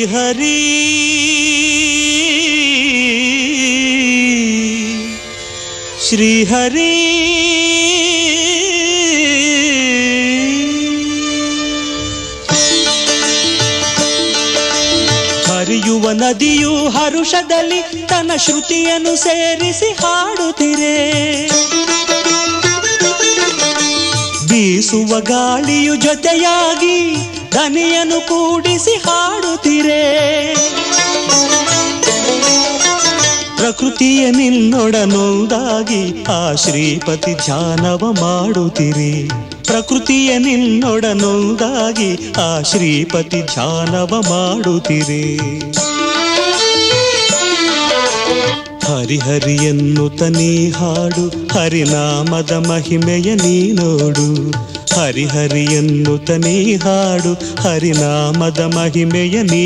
ಹರಿ ಶ್ರೀ ಹರಿ ಹರಿಯುವ ನದಿಯು ಹರುಷದಲ್ಲಿ ತನ್ನ ಶ್ರುತಿಯನ್ನು ಸೇರಿಸಿ ಹಾಡುತ್ತಿರೆ. ಬೀಸುವ ಗಾಳಿಯು ಜೊತೆಯಾಗಿ ದನಿಯನ್ನು ಕೂಡಿಸಿ ಹಾಡುತ್ತಿರೆ. ಪ್ರಕೃತಿಯ ನಿನ್ನೊಡನೊಂದಾಗಿ ಆ ಶ್ರೀಪತಿ ಧ್ಯಾನವ ಮಾಡುತ್ತಿರಿ. ಪ್ರಕೃತಿಯ ನಿನ್ನೊಡನೊಂದಾಗಿ ಆ ಶ್ರೀಪತಿ ಧ್ಯಾನವ ಮಾಡುತ್ತಿರಿ. ಹರಿಹರಿ ಎನ್ನುತ್ತ ನೀ ಹಾಡು, ಹರಿನಾಮದ ಮಹಿಮೆಯ ನೀ ನೋಡು. ಹರಿಹರಿ ಎನ್ನುತ್ತ ನೀ ಹಾಡು, ಹರಿನಾಮದ ಮಹಿಮೆಯ ನೀ